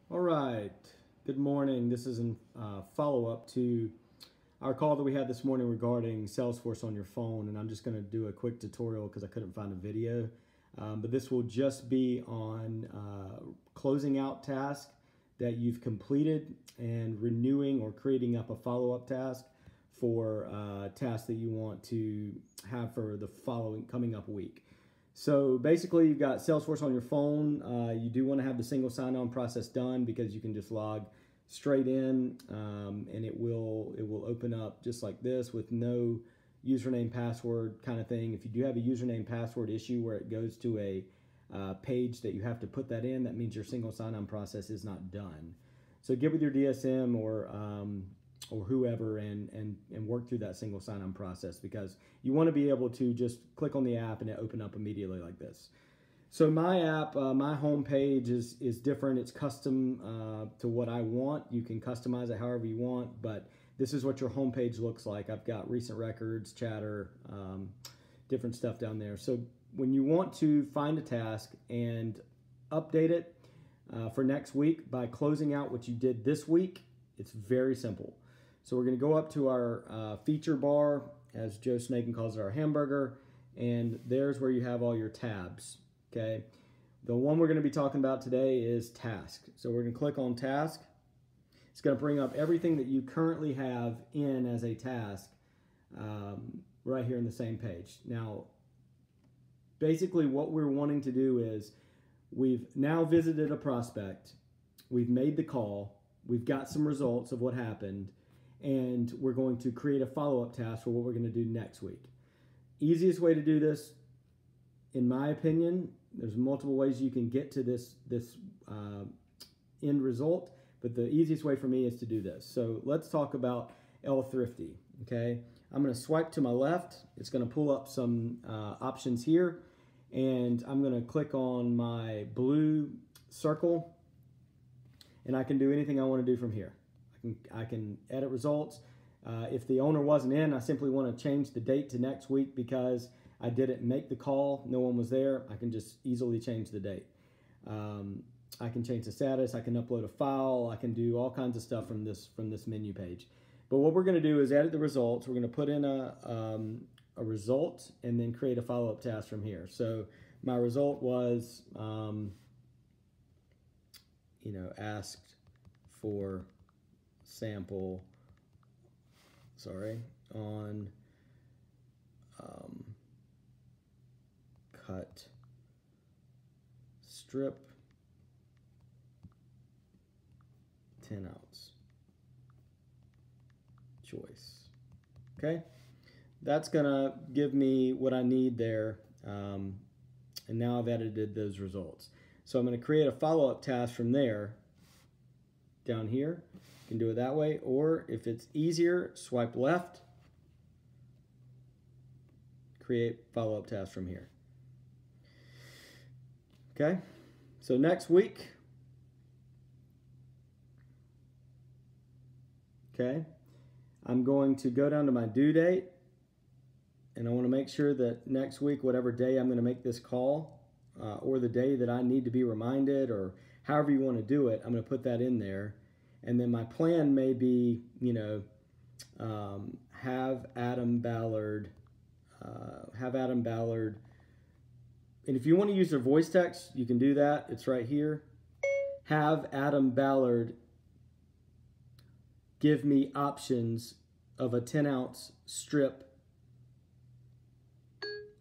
All right, good morning. This is a follow-up to our call that we had this morning regarding Salesforce on your phone, and I'm just going to do a quick tutorial because I couldn't find a video. But this will just be on closing out task that you've completed and renewing or creating up a follow-up task for tasks that you want to have for the coming up week. So basically, you've got Salesforce on your phone. You do want to have the single sign-on process done because you can just log straight in, and it will open up just like this with no username password kind of thing. If you do have a username password issue where it goes to a page that you have to put that in, that means your single sign-on process is not done. So get with your DSM or whoever and work through that single sign-on process, because you want to be able to just click on the app and it open up immediately like this. So my app, my home page is different. It's custom to what I want. You can customize it however you want, but this is what your home page looks like. I've got recent records, chatter, different stuff down there. So when you want to find a task and update it for next week by closing out what you did this week, it's very simple. So we're going to go up to our feature bar, as Joe Snaken calls it, our hamburger, and there's where you have all your tabs, okay? The one we're going to be talking about today is task. So we're going to click on task. It's going to bring up everything that you currently have in as a task right here in the same page. Now, basically what we're wanting to do is we've now visited a prospect, we've made the call, we've got some results of what happened, and we're going to create a follow-up task for what we're going to do next week. Easiest way to do this, in my opinion, there's multiple ways you can get to this end result, but the easiest way for me is to do this. So let's talk about L Thrifty, okay? I'm going to swipe to my left. It's going to pull up some options here, and I'm going to click on my blue circle, and I can do anything I want to do from here. I can edit results. If the owner wasn't in, I simply want to change the date to next week because I didn't make the call, no one was there. I can just easily change the date. I can change the status. I can upload a file. I can do all kinds of stuff from this menu page. But what we're going to do is edit the results. We're going to put in a result and then create a follow-up task from here. So my result was, asked for sample, on cut strip 10 ounce choice. Okay, that's gonna give me what I need there, and now I've edited those results. So I'm going to create a follow-up task from there down here. You can do it that way, or if it's easier, swipe left, create follow-up task from here. Okay, so next week, okay, I'm going to go down to my due date, and I want to make sure that next week, whatever day I'm going to make this call, or the day that I need to be reminded, or however you want to do it, I'm going to put that in there. And then my plan may be, have Adam Ballard, and if you want to use their voice text, you can do that. It's right here. Have Adam Ballard give me options of a 10 ounce strip.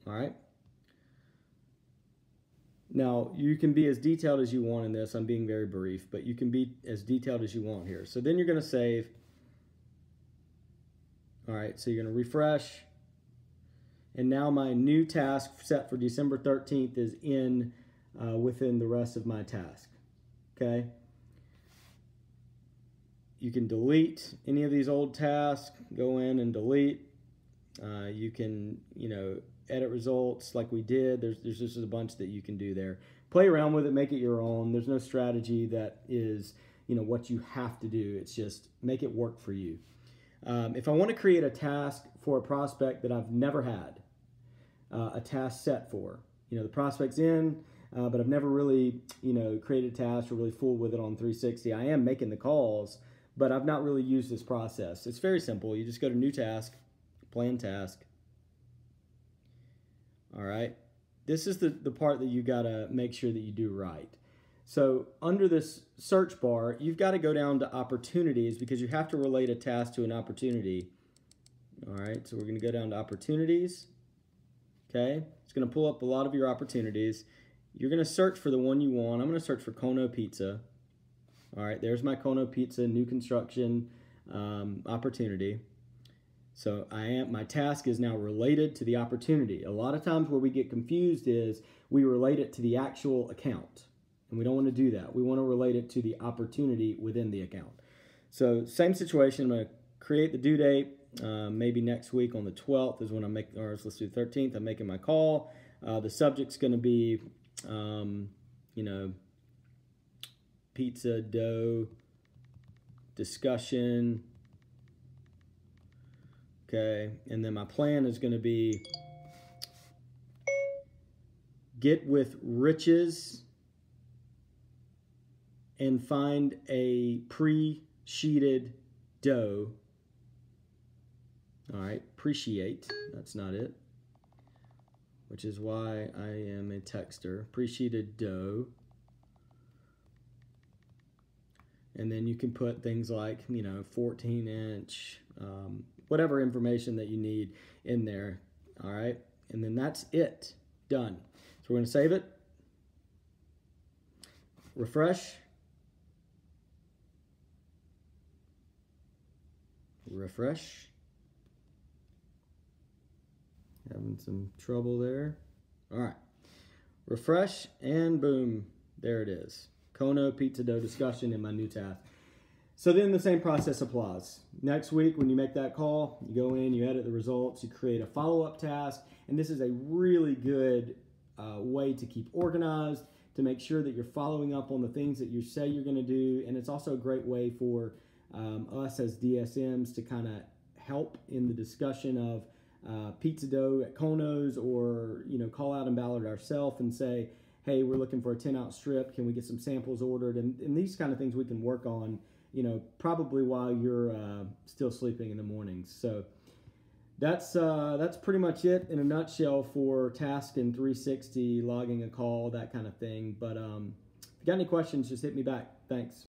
All right. Now, you can be as detailed as you want in this. I'm being very brief, but you can be as detailed as you want here. So then you're going to save. All right, so you're going to refresh. And now my new task set for December 13th is in within the rest of my task. Okay? You can delete any of these old tasks. Go in and delete. You can, edit results like we did. There's just a bunch that you can do there. Play around with it, make it your own. There's no strategy that is, what you have to do. It's just make it work for you. If I want to create a task for a prospect that I've never had a task set for, the prospect's in, but I've never really, created a task or really fooled with it on 360. I am making the calls, but I've not really used this process. It's very simple. You just go to New Task, Plan Task. All right. This is the part that you got to make sure that you do right. So under this search bar, you've got to go down to Opportunities because you have to relate a task to an opportunity. All right, so we're going to go down to Opportunities. Okay, it's going to pull up a lot of your opportunities. You're going to search for the one you want. I'm going to search for Kono Pizza. All right, there's my Kono Pizza new construction opportunity. So my task is now related to the opportunity. A lot of times where we get confused is we relate it to the actual account. And we don't want to do that. We want to relate it to the opportunity within the account. So same situation, I'm going to create the due date. Maybe next week on the 12th is when I'm making, or let's do the 13th, I'm making my call. The subject's going to be, pizza dough discussion. Okay, and then my plan is going to be get with Riches and find a pre-sheeted dough. All right, appreciate, that's not it, which is why I am a texter. Pre-sheeted dough. And then you can put things like, 14-inch, whatever information that you need in there. All right, and then that's it, done. So we're going to save it, refresh, refresh. Having some trouble there. All right, refresh, and boom, there it is. Kono pizza dough discussion in my new task. So then the same process applies. Next week, when you make that call, you go in, you edit the results, you create a follow-up task, and this is a really good way to keep organized, to make sure that you're following up on the things that you say you're going to do, and it's also a great way for us as DSMs to kind of help in the discussion of pizza dough at Kono's, or call out and ballot ourselves and say, hey, we're looking for a 10-ounce strip, can we get some samples ordered? And these kind of things we can work on, probably while you're still sleeping in the mornings. So that's pretty much it in a nutshell for task in 360, logging a call, that kind of thing. But if you got any questions, just hit me back. Thanks.